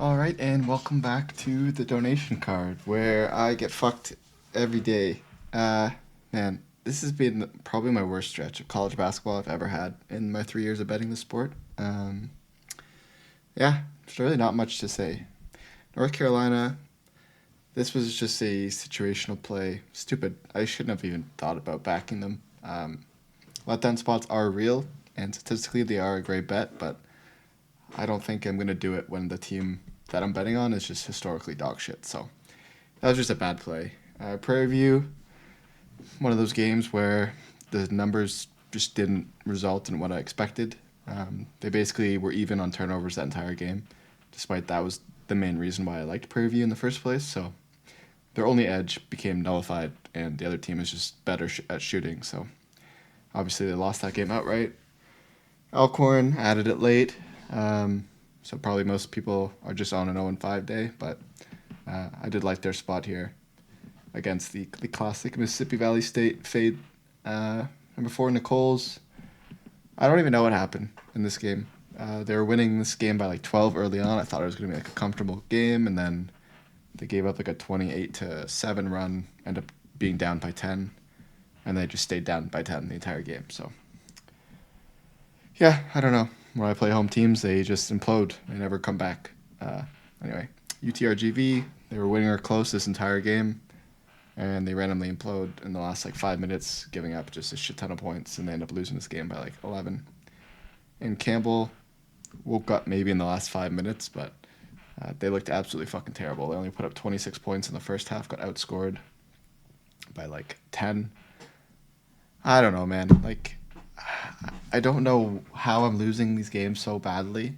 All right, and welcome back to the donation card, where I get fucked every day. Uh, Man, this has been probably my worst stretch of college basketball I've ever had in my 3 years of betting the sport. Yeah, there's really not much to say. North Carolina, this was just a situational play. Stupid. I shouldn't have even thought about backing them. Letdown spots are real, and statistically they are a great bet, but I don't think I'm gonna do it when the team that I'm betting on is just historically dog shit. So that was just a bad play. Prairie View, one of those games where the numbers just didn't result in what I expected. They basically were even on turnovers that entire game, despite that was the main reason why I liked Prairie View in the first place. So their only edge became nullified, and the other team is just better at shooting. So obviously they lost that game outright. Alcorn added it late. So probably most people are just on an 0-5 day, but I did like their spot here against the classic Mississippi Valley State fade. Number 4, Nicole's. I don't even know what happened in this game. They were winning this game by like 12 early on. I thought it was going to be like a comfortable game, and then they gave up like a 28-7 run, ended up being down by 10, and they just stayed down by 10 the entire game. So yeah, I don't know. When I play home teams, they just implode. They never come back. Anyway, UTRGV, they were winning or close this entire game, and they randomly implode in the last like 5 minutes, giving up just a shit ton of points, and they end up losing this game by like 11. And Campbell woke up maybe in the last 5 minutes, but they looked absolutely fucking terrible. They only put up 26 points in the first half, got outscored by like 10. I don't know, man. Like, I don't know how I'm losing these games so badly. It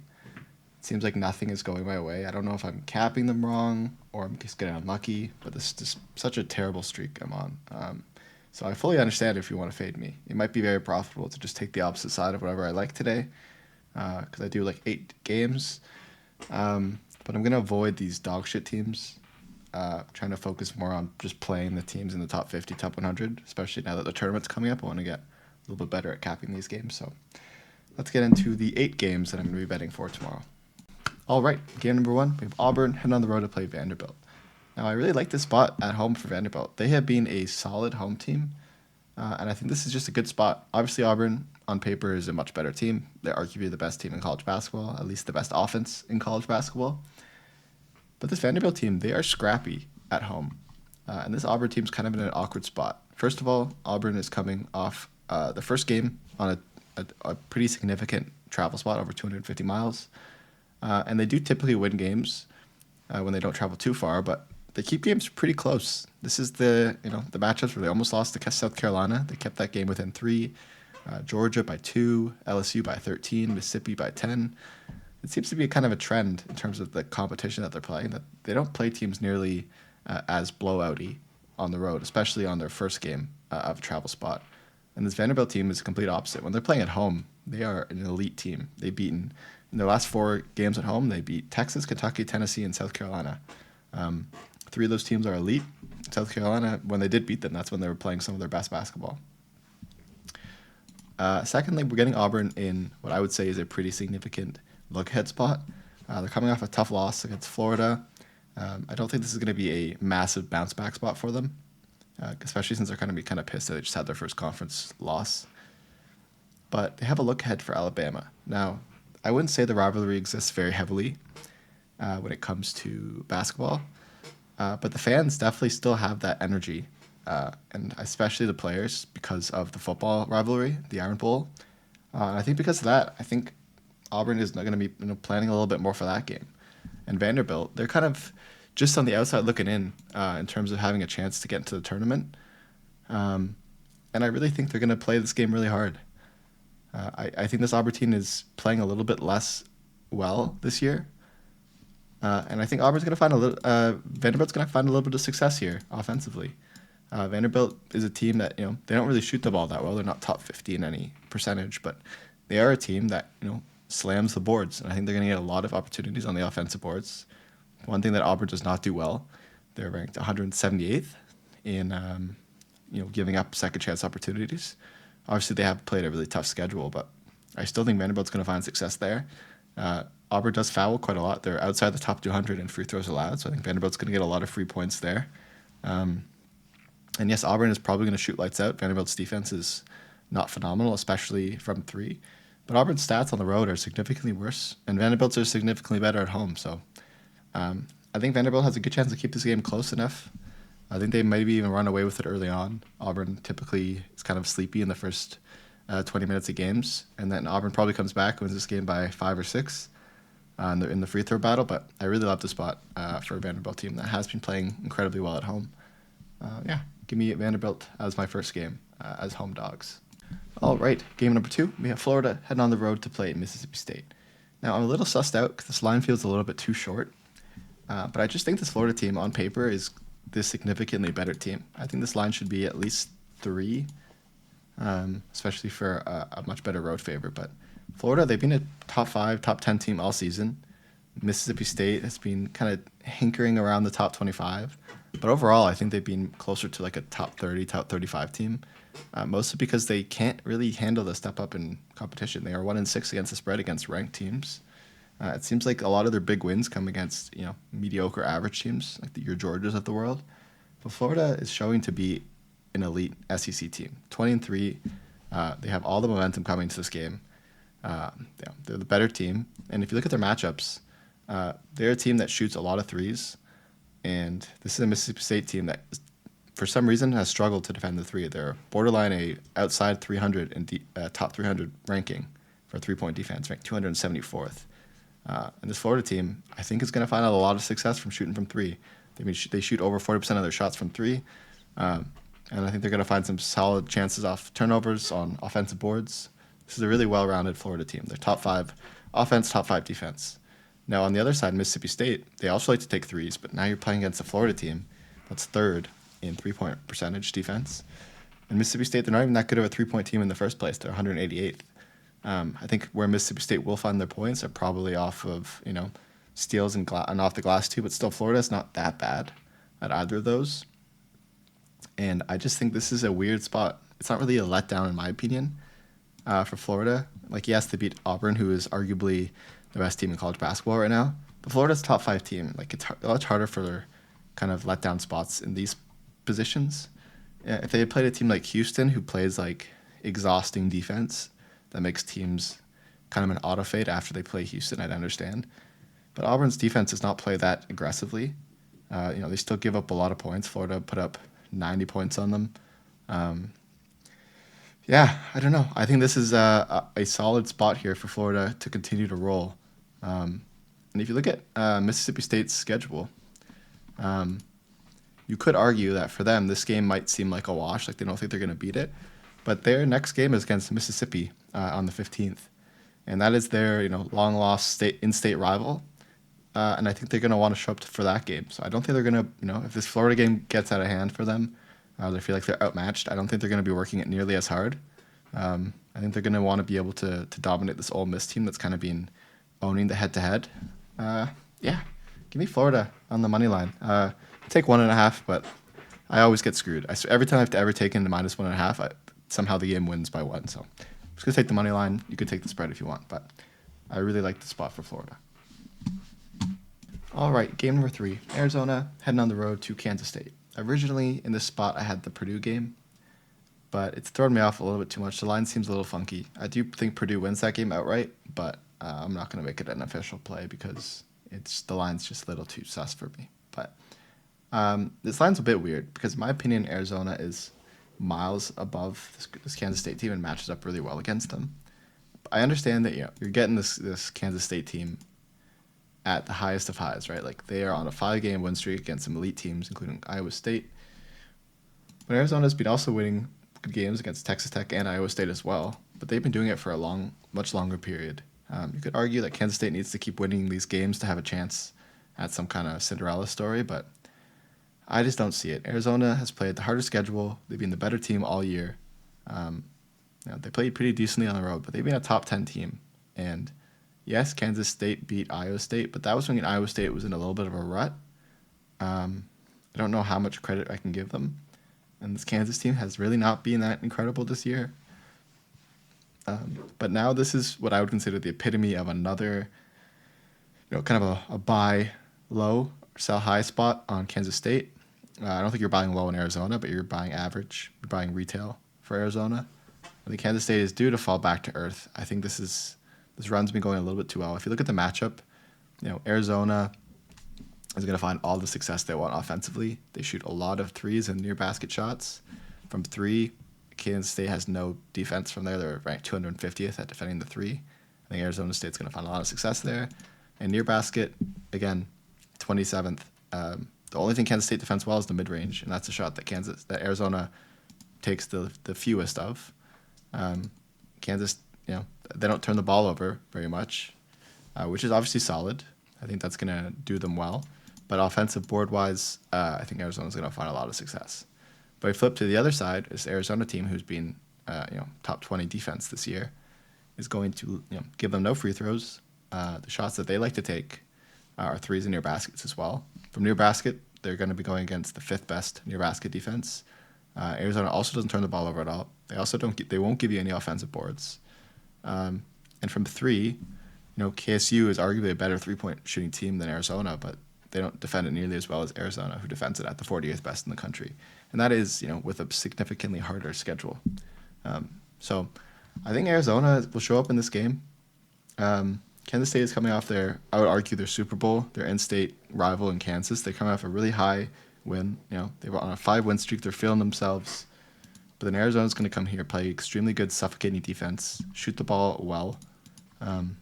seems like nothing is going my way. I don't know if I'm capping them wrong or I'm just getting unlucky, but this is just such a terrible streak I'm on. So I fully understand if you want to fade me. It might be very profitable to just take the opposite side of whatever I like today, because I do like 8 games. But I'm going to avoid these dog shit teams. Trying to focus more on just playing the teams in the top 50, top 100, especially now that the tournament's coming up. I want to get a little bit better at capping these games. So let's get into the 8 games that I'm going to be betting for tomorrow. All right, game number 1, we have Auburn heading on the road to play Vanderbilt. Now, I really like this spot at home for Vanderbilt. They have been a solid home team, and I think this is just a good spot. Obviously, Auburn, on paper, is a much better team. They're arguably the best team in college basketball, at least the best offense in college basketball. But this Vanderbilt team, they are scrappy at home. And this Auburn team's kind of in an awkward spot. First of all, Auburn is coming off the first game on a pretty significant travel spot, over 250 miles. And they do typically win games when they don't travel too far, but they keep games pretty close. This is the matchups where they almost lost to South Carolina. They kept that game within 3. Georgia by 2, LSU by 13, Mississippi by 10. It seems to be kind of a trend in terms of the competition that they're playing, that they don't play teams nearly as blowouty on the road, especially on their first game of a travel spot. And this Vanderbilt team is the complete opposite. When they're playing at home, they are an elite team. They've beaten, in their last 4 games at home, they beat Texas, Kentucky, Tennessee, and South Carolina. 3 of those teams are elite. South Carolina, when they did beat them, that's when they were playing some of their best basketball. Secondly, we're getting Auburn in what I would say is a pretty significant look-ahead spot. They're coming off a tough loss against Florida. I don't think this is going to be a massive bounce-back spot for them, especially since they're going to be kind of pissed that they just had their first conference loss. But they have a look ahead for Alabama. Now, I wouldn't say the rivalry exists very heavily when it comes to basketball, but the fans definitely still have that energy, and especially the players, because of the football rivalry, the Iron Bowl. And I think because of that, I think Auburn is going to be planning a little bit more for that game. And Vanderbilt, they're kind of just on the outside looking in terms of having a chance to get into the tournament. And I really think they're going to play this game really hard. I think this Auburn team is playing a little bit less well this year. And I think Auburn's going to find Vanderbilt's going to find a little bit of success here offensively. Vanderbilt is a team that, they don't really shoot the ball that well. They're not top 50 in any percentage, but they are a team that, slams the boards. And I think they're going to get a lot of opportunities on the offensive boards. One thing that Auburn does not do well, they're ranked 178th in, giving up second chance opportunities. Obviously, they have played a really tough schedule, but I still think Vanderbilt's going to find success there. Auburn does foul quite a lot. They're outside the top 200 in free throws allowed, so I think Vanderbilt's going to get a lot of free points there. And yes, Auburn is probably going to shoot lights out. Vanderbilt's defense is not phenomenal, especially from three. But Auburn's stats on the road are significantly worse, and Vanderbilt's are significantly better at home. So I think Vanderbilt has a good chance to keep this game close enough. I think they maybe even run away with it early on. Auburn typically is kind of sleepy in the first 20 minutes of games, and then Auburn probably comes back, wins this game by 5 or 6 in the free throw battle. But I really love the spot for a Vanderbilt team that has been playing incredibly well at home. Give me Vanderbilt as my first game as home dogs. All right, game number 2. We have Florida heading on the road to play Mississippi State. Now, I'm a little sussed out because this line feels a little bit too short. But I just think this Florida team on paper is this significantly better team. I think this line should be at least 3, especially for a much better road favorite. But Florida, they've been a top 5, top 10 team all season. Mississippi State has been kind of hinkering around the top 25. But overall, I think they've been closer to like a top 30, top 35 team, mostly because they can't really handle the step up in competition. They are 1-6 against the spread against ranked teams. It seems like a lot of their big wins come against mediocre average teams like your Georgias of the world. But Florida is showing to be an elite SEC team. 20-3, they have all the momentum coming to this game. They're the better team, and if you look at their matchups, they're a team that shoots a lot of threes. And this is a Mississippi State team that, for some reason, has struggled to defend the three. They're borderline a outside 300 and top 300 ranking for three-point defense, ranked 274th. And this Florida team, I think, is going to find out a lot of success from shooting from three. They shoot over 40% of their shots from three, and I think they're going to find some solid chances off turnovers on offensive boards. This is a really well-rounded Florida team. They're top 5 offense, top 5 defense. Now, on the other side, Mississippi State, they also like to take threes, but now you're playing against a Florida team that's 3rd in three-point percentage defense. And Mississippi State, they're not even that good of a three-point team in the first place. They're 188th. I think where Mississippi State will find their points are probably off of, steals and off the glass too, but still Florida's not that bad at either of those. And I just think this is a weird spot. It's not really a letdown in my opinion for Florida. Like, yes, they beat Auburn, who is arguably the best team in college basketball right now. But Florida's a top 5 team. Like, it's much harder for kind of letdown spots in these positions. If they had played a team like Houston, who plays like exhausting defense, that makes teams kind of an auto fade after they play Houston, I'd understand. But Auburn's defense does not play that aggressively. They still give up a lot of points. Florida put up 90 points on them. I don't know. I think this is a solid spot here for Florida to continue to roll. And if you look at Mississippi State's schedule, you could argue that for them, this game might seem like a wash, like they don't think they're going to beat it. But their next game is against Mississippi on the 15th. And that is their long-lost in-state rival. And I think they're going to want to show up for that game. So I don't think they're going to, if this Florida game gets out of hand for them, they feel like they're outmatched, I don't think they're going to be working it nearly as hard. I think they're going to want to be able to dominate this Ole Miss team that's kind of been owning the head-to-head. Give me Florida on the money line. Take 1.5, but I always get screwed. Every time I have to ever take in the minus 1.5, somehow the game wins by 1. So I'm just going to take the money line. You could take the spread if you want, but I really like the spot for Florida. All right, game number 3. Arizona heading on the road to Kansas State. Originally, in this spot, I had the Purdue game, but it's thrown me off a little bit too much. The line seems a little funky. I do think Purdue wins that game outright, but I'm not going to make it an official play because the line's just a little too sus for me. But this line's a bit weird because, in my opinion, Arizona is miles above this Kansas State team and matches up really well against them. I understand that you're getting this Kansas State team at the highest of highs, right? Like, they are on a 5-game win streak against some elite teams, including Iowa State. But Arizona's been also winning good games against Texas Tech and Iowa State as well. But they've been doing it for a much longer period. You could argue that Kansas State needs to keep winning these games to have a chance at some kind of Cinderella story, but I just don't see it. Arizona has played the harder schedule. They've been the better team all year. They played pretty decently on the road, but they've been a top 10 team. And yes, Kansas State beat Iowa State, but that was when Iowa State was in a little bit of a rut. I don't know how much credit I can give them. And this Kansas team has really not been that incredible this year. But now this is what I would consider the epitome of another kind of a buy low, sell high spot on Kansas State. I don't think you're buying low in Arizona, but you're buying average. You're buying retail for Arizona. I think Kansas State is due to fall back to earth. I think this run's been going a little bit too well. If you look at the matchup, Arizona is going to find all the success they want offensively. They shoot a lot of threes and near basket shots. From three, Kansas State has no defense from there. They're ranked 250th at defending the three. I think Arizona State's going to find a lot of success there. And near basket, again, 27th. The only thing Kansas State defends well is the mid range, and that's a shot that Arizona takes the fewest of. Kansas, they don't turn the ball over very much, which is obviously solid. I think that's going to do them well. But offensive board-wise, I think Arizona's going to find a lot of success. But we flip to the other side, this Arizona team who's been, top 20 defense this year, is going to, give them no free throws. The shots that they like to take are threes and near baskets as well. From near basket, they're going to be going against the fifth best near basket defense. Arizona also doesn't turn the ball over at all. They won't give you any offensive boards. And from three, KSU is arguably a better three-point shooting team than Arizona, but they don't defend it nearly as well as Arizona, who defends it at the 40th best in the country. And that is, with a significantly harder schedule. So I think Arizona will show up in this game. Kansas State is coming off I would argue, their Super Bowl, their in-state rival in Kansas. They're coming off a really high win. They were on a 5-win streak. They're feeling themselves. But then Arizona's going to come here, play extremely good, suffocating defense, shoot the ball well. And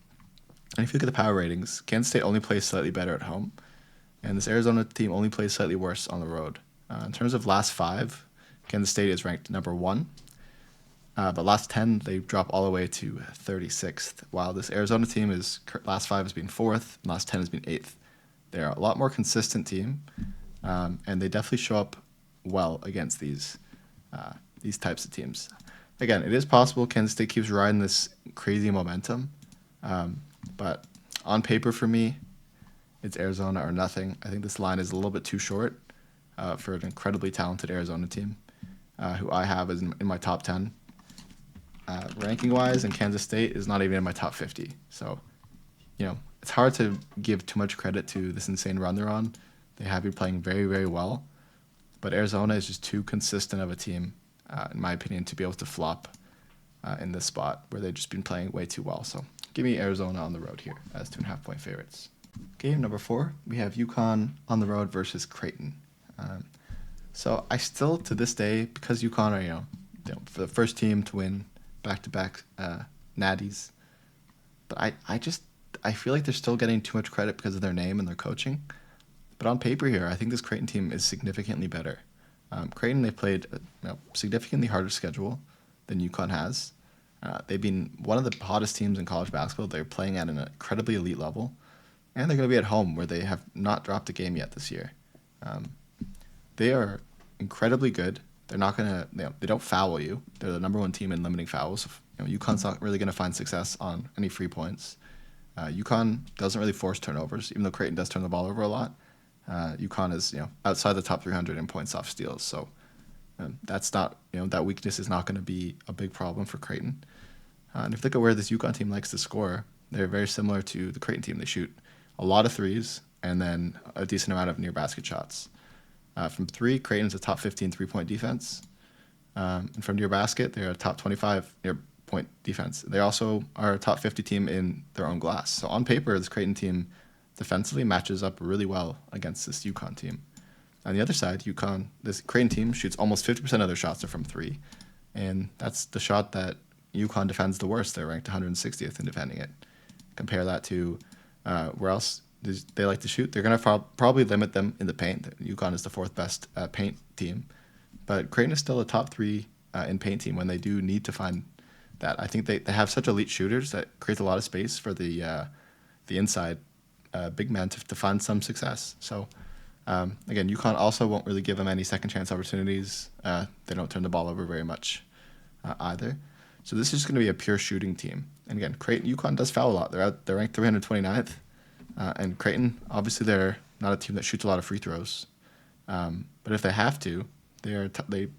if you look at the power ratings, Kansas State only plays slightly better at home. And this Arizona team only plays slightly worse on the road. In terms of last 5, Kansas State is ranked number 1. But last 10, they drop all the way to 36th, while this Arizona team last 5 has been 4th, and last 10 has been 8th. They're a lot more consistent team, and they definitely show up well against these types of teams. Again, it is possible Kansas State keeps riding this crazy momentum, but on paper for me, it's Arizona or nothing. I think this line is a little bit too short for an incredibly talented Arizona team, who I have as in my top 10. Ranking-wise, and Kansas State is not even in my top 50. So, it's hard to give too much credit to this insane run they're on. They have been playing very, very well. But Arizona is just too consistent of a team, in my opinion, to be able to flop in this spot where they've just been playing way too well. So, give me Arizona on the road here as 2.5-point favorites. Game number 4, we have UConn on the road versus Creighton. So, I still, to this day, because UConn are, for the first team to win back-to-back natties. But I feel like they're still getting too much credit because of their name and their coaching. But on paper here, I think this Creighton team is significantly better. Creighton, they played a significantly harder schedule than UConn has. They've been one of the hottest teams in college basketball. They're playing at an incredibly elite level. And they're going to be at home, where they have not dropped a game yet this year. They are incredibly good. They're not going to, they don't foul you. They're the number 1 team in limiting fouls. UConn's not really going to find success on any free points. UConn doesn't really force turnovers, even though Creighton does turn the ball over a lot. UConn is, outside the top 300 in points off steals. So that's not, that weakness is not going to be a big problem for Creighton. And if you look at where this UConn team likes to score, they're very similar to the Creighton team. They shoot a lot of threes and then a decent amount of near basket shots. From 3, Creighton's a top 15 3-point defense. And from near basket, they're a top 25 near-point defense. They also are a top 50 team in their own glass. So on paper, this Creighton team defensively matches up really well against this UConn team. On the other side, this Creighton team shoots almost 50% of their shots are from 3. And that's the shot that UConn defends the worst. They're ranked 160th in defending it. Compare that to where else they like to shoot. They're going to probably limit them in the paint. UConn is the 4th best paint team. But Creighton is still a top 3 in paint team when they do need to find that. I think they have such elite shooters that creates a lot of space for the inside big men to find some success. So, again, UConn also won't really give them any second chance opportunities. They don't turn the ball over very much either. So this is going to be a pure shooting team. And again, UConn does foul a lot. They're ranked 329th. And Creighton, obviously, they're not a team that shoots a lot of free throws. But if they have to, they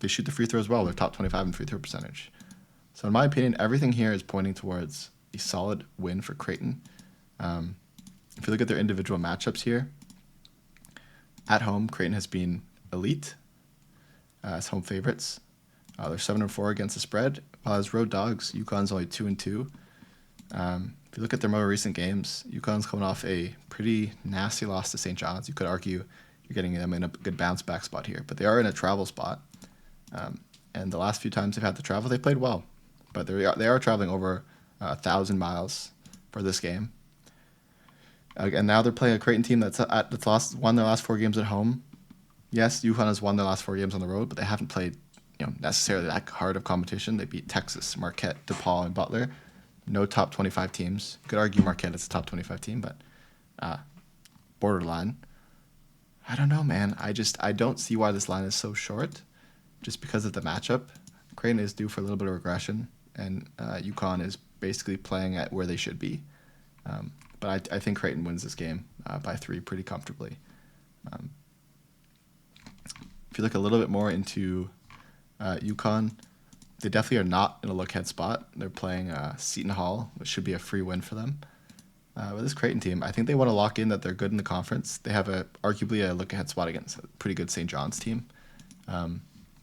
shoot the free throws well. They're top 25 in free throw percentage. So in my opinion, everything here is pointing towards a solid win for Creighton. if you look at their individual matchups here, at home, Creighton has been elite as home favorites. They're 7-4 against the spread, while as road dogs, UConn's only 2-2. If you look at their more recent games, UConn's coming off a pretty nasty loss to St. John's. You could argue you're getting them in a good bounce back spot here, but they are in a travel spot. And the last few times they've had to travel, they played well, but they are traveling over 1,000 miles for this game. And now they're playing a Creighton team that's won their last 4 games at home. Yes, UConn has won their last 4 games on the road, but they haven't played necessarily that hard of competition. They beat Texas, Marquette, DePaul, and Butler. No top 25 teams. You could argue Marquette is a top 25 team, but borderline. I don't know, man. I don't see why this line is so short, just because of the matchup. Creighton is due for a little bit of regression, and UConn is basically playing at where they should be. But I think Creighton wins this game by 3 pretty comfortably. If you look a little bit more into UConn, they definitely are not in a look-ahead spot. They're playing Seton Hall, which should be a free win for them. With this Creighton team, I think they want to lock in that they're good in the conference. They have arguably a look-ahead spot against a pretty good St. John's team. But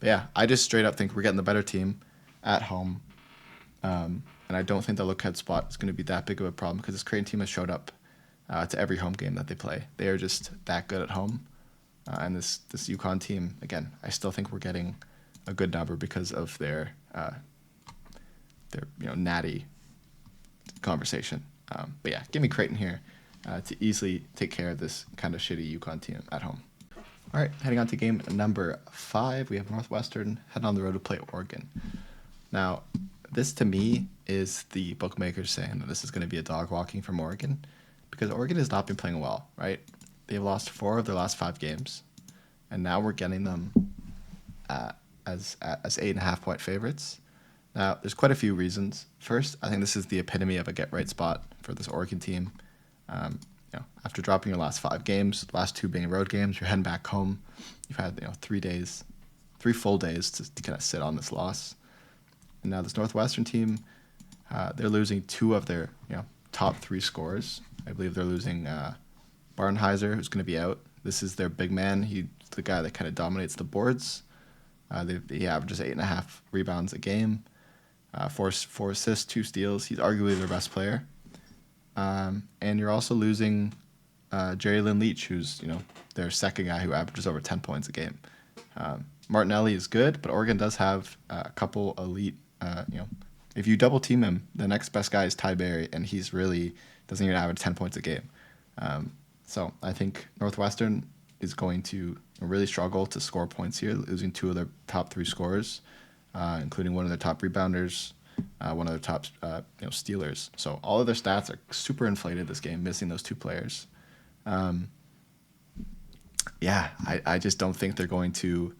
yeah, I just straight up think we're getting the better team at home. And I don't think the look-ahead spot is going to be that big of a problem because this Creighton team has showed up to every home game that they play. They are just that good at home. And this UConn team, again, I still think we're getting a good number because of their natty conversation. But yeah, give me Creighton here to easily take care of this kind of shitty UConn team at home. All right, heading on to game number 5, we have Northwestern heading on the road to play Oregon. Now, this to me is the bookmakers saying that this is going to be a dog walking from Oregon because Oregon has not been playing well, right? They've lost 4 of their last 5 games, and now we're getting them as 8.5-point favorites. Now, there's quite a few reasons. First, I think this is the epitome of a get-right spot for this Oregon team. After dropping your last 5 games, last 2 being road games, you're heading back home. You've had 3 full days to kind of sit on this loss. And now this Northwestern team, they're losing 2 of their top 3 scorers. I believe they're losing Barnheiser, who's going to be out. This is their big man. He's the guy that kind of dominates the boards. He averages 8.5 rebounds a game, 4 assists, 2 steals. He's arguably their best player. And you're also losing Jerry Lynn Leach, who's their second guy who averages over 10 points a game. Martinelli is good, but Oregon does have a couple elite. If you double team him, the next best guy is Ty Berry, and he's really doesn't even average 10 points a game. So I think Northwestern is going to really struggle to score points here, losing 2 of their top 3 scorers, including one of their top rebounders, one of their top stealers. So all of their stats are super inflated this game, missing those 2 players. I just don't think they're going to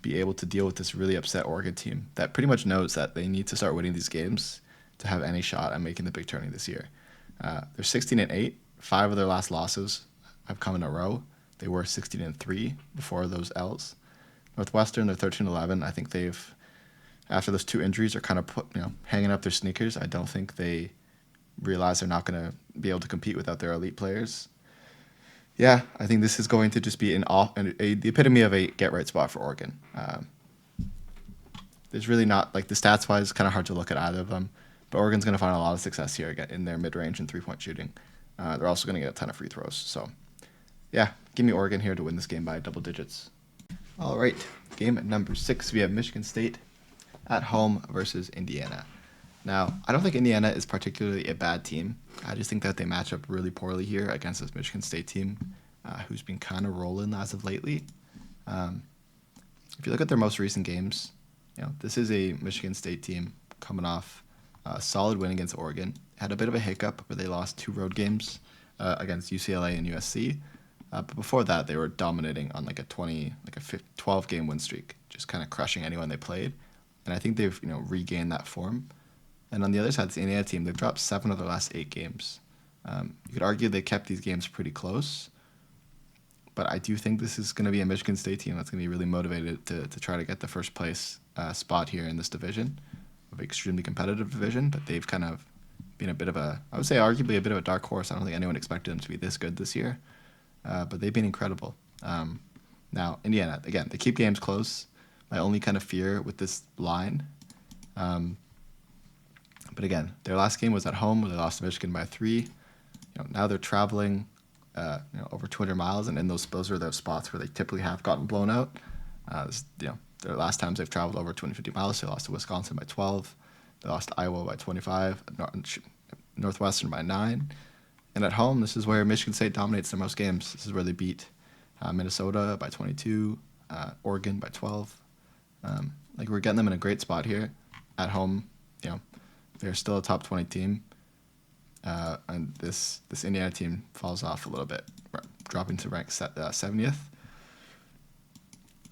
be able to deal with this really upset Oregon team that pretty much knows that they need to start winning these games to have any shot at making the big tourney this year. They're 16-8. 5 of their last losses have come in a row. They were 16-3 before those L's. Northwestern, they're 13-11. I think they've, after those 2 injuries, are kind of hanging up their sneakers. I don't think they realize they're not going to be able to compete without their elite players. Yeah, I think this is going to just be the epitome of a get-right spot for Oregon. There's really not, the stats-wise, kind of hard to look at either of them. But Oregon's going to find a lot of success here in their mid-range and 3-point shooting. They're also going to get a ton of free throws. So, yeah, give me Oregon here to win this game by double digits. All right, game number 6, we have Michigan State at home versus Indiana. Now, I don't think Indiana is particularly a bad team. I just think that they match up really poorly here against this Michigan State team, who's been kind of rolling as of lately. If you look at their most recent games, this is a Michigan State team coming off a solid win against Oregon. Had a bit of a hiccup where they lost 2 road games against UCLA and USC. But before that, they were dominating on a 12-game win streak, just kind of crushing anyone they played. And I think they've regained that form. And on the other side, the Indiana team, they've dropped 7 of their last 8 games. You could argue they kept these games pretty close. But I do think this is going to be a Michigan State team that's going to be really motivated to try to get the first place spot here in this division, of an extremely competitive division. But they've kind of been a bit of a, I would say arguably a bit of a dark horse. I don't think anyone expected them to be this good this year, but they've been incredible. Now, Indiana, again, they keep games close. My only kind of fear with this line, but again, their last game was at home where they lost to Michigan by 3. Now they're traveling, over 200 miles, and in those are those spots where they typically have gotten blown out. Their last times they've traveled over 250 miles, they lost to Wisconsin by 12, they lost to Iowa by 25, Northwestern by 9, and at home, this is where Michigan State dominates their most games. This is where they beat Minnesota by 22, Oregon by 12. We're getting them in a great spot here at home. They're still a top 20 team. And this Indiana team falls off a little bit, dropping to rank 70th.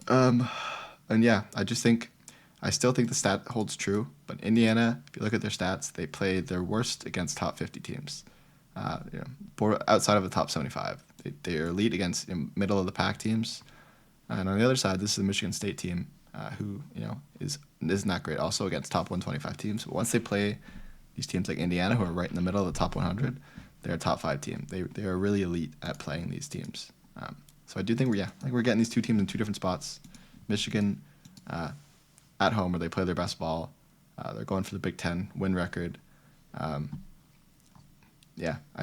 And yeah, I still think the stat holds true. But Indiana, if you look at their stats, they play their worst against top 50 teams. Outside of the top 75, they are elite against middle of the pack teams. And on the other side, this is the Michigan State team, who isn't that great. Also against top 125 teams. But once they play these teams like Indiana, who are right in the middle of the top 100, they're a top 5 team. They are really elite at playing these teams. So I do think we're getting these two teams in two different spots. Michigan at home, where they play their best ball. They're going for the Big Ten win record. I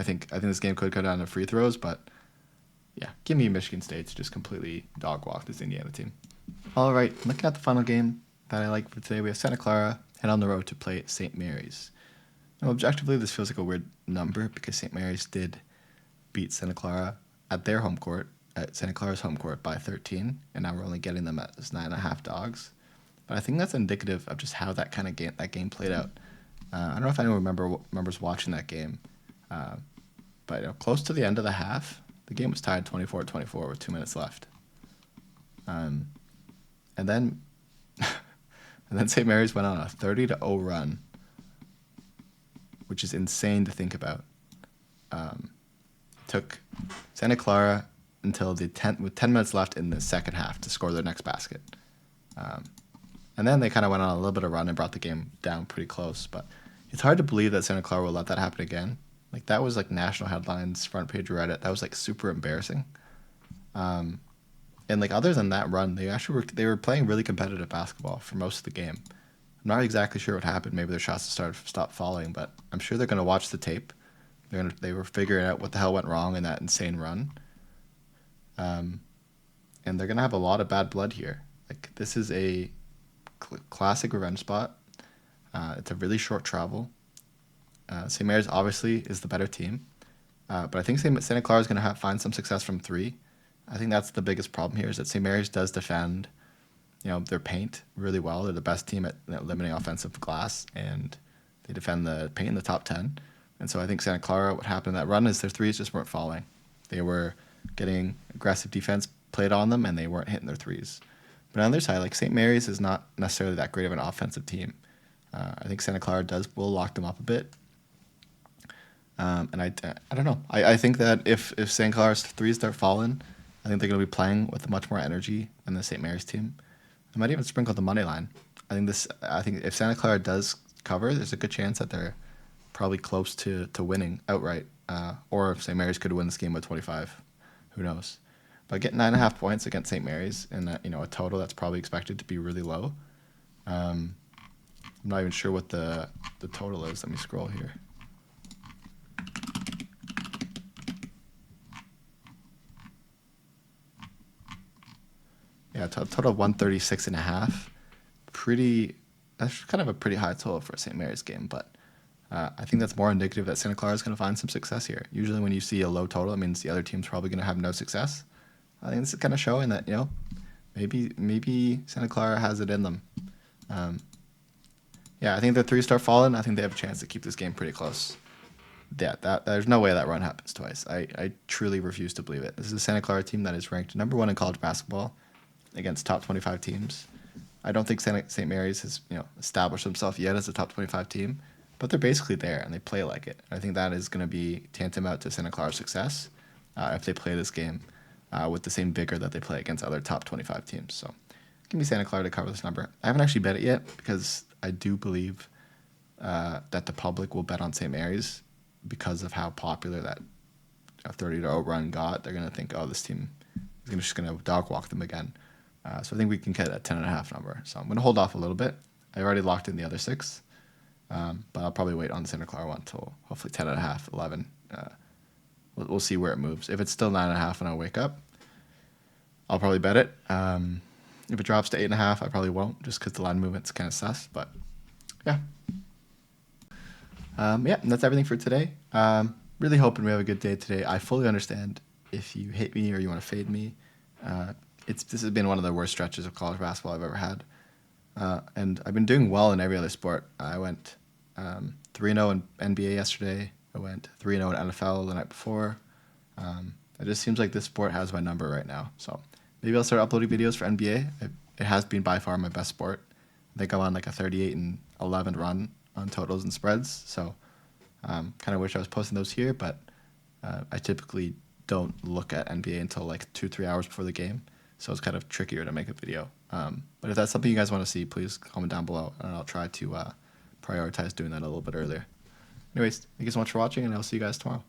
think this game could go down to free throws, but yeah, give me Michigan State to just completely dog walk this Indiana team. All right, looking at the final game that I like for today, we have Santa Clara head on the road to play St. Mary's. Now, objectively, this feels like a weird number because St. Mary's did beat Santa Clara at their home court, at Santa Clara's home court, by 13, and now we're only getting them as 9.5 dogs. But I think that's indicative of just how that game played out. I don't know if anyone remembers watching that game, but close to the end of the half, the game was tied 24-24 with 2 minutes left. And then St. Mary's went on a 30-0 run, which is insane to think about. Took Santa Clara until with 10 minutes left in the second half to score their next basket. And then they kind of went on a little bit of run and brought the game down pretty close. But it's hard to believe that Santa Clara will let that happen again. That was national headlines, front page Reddit. That was super embarrassing. And other than that run, they were playing really competitive basketball for most of the game. I'm not exactly sure what happened. Maybe their shots stopped falling, but I'm sure they're going to watch the tape. They were figuring out what the hell went wrong in that insane run. And they're going to have a lot of bad blood here. This is a classic revenge spot. It's a really short travel. St. Mary's obviously is the better team. But I think Santa Clara is going to find some success from 3. I think that's the biggest problem here is that St. Mary's does defend their paint really well. They're the best team at limiting offensive glass, and they defend the paint in the top 10. And so I think Santa Clara, what happened in that run is their threes just weren't falling. They were getting aggressive defense played on them, and they weren't hitting their threes. But on the other side, St. Mary's is not necessarily that great of an offensive team. I think Santa Clara will lock them up a bit. And I don't know. I think that if Santa Clara's threes start falling, I think they're going to be playing with much more energy than the St. Mary's team. I might even sprinkle the money line. I think if Santa Clara does cover, there's a good chance that they're probably close to winning outright. Or if St. Mary's could win this game by 25, who knows? But getting 9.5 points against St. Mary's in a total that's probably expected to be really low. I'm not even sure what the total is. Let me scroll here. Yeah, total of 136.5. That's kind of a pretty high total for a St. Mary's game, but I think that's more indicative that Santa Clara is going to find some success here. Usually when you see a low total, it means the other team's probably going to have no success. I think this is kind of showing that, maybe Santa Clara has it in them. I think the threes start falling. I think they have a chance to keep this game pretty close. Yeah, there's no way that run happens twice. I truly refuse to believe it. This is a Santa Clara team that is ranked number 1 in college basketball against top 25 teams. I don't think St. Mary's has established themselves yet as a top 25 team, but they're basically there and they play like it. I think that is going to be tantamount to Santa Clara's success if they play this game with the same vigor that they play against other top 25 teams. So give me Santa Clara to cover this number. I haven't actually bet it yet because I do believe that the public will bet on St. Mary's because of how popular that 30-0 run got. They're going to think, oh, this team is just going to dog walk them again. So I think we can get a 10.5 number. So I'm going to hold off a little bit. I already locked in the other 6, but I'll probably wait on the Santa Clara one till hopefully 10.5, 11. We'll see where it moves. If it's still 9.5 and I wake up, I'll probably bet it. If it drops to 8.5, I probably won't, just because the line movement's kind of sus. But yeah. And that's everything for today. Really hoping we have a good day today. I fully understand if you hate me or you want to fade me. This has been one of the worst stretches of college basketball I've ever had. And I've been doing well in every other sport. I went 3-0 in NBA yesterday. I went 3-0 in NFL the night before. It just seems like this sport has my number right now. So maybe I'll start uploading videos for NBA. It has been by far my best sport. I think I'm on like a 38-11 run on totals and spreads. So kind of wish I was posting those here, but I typically don't look at NBA until like 2-3 hours before the game. So it's kind of trickier to make a video. But if that's something you guys want to see, please comment down below, and I'll try to prioritize doing that a little bit earlier. Anyways, thank you so much for watching, and I'll see you guys tomorrow.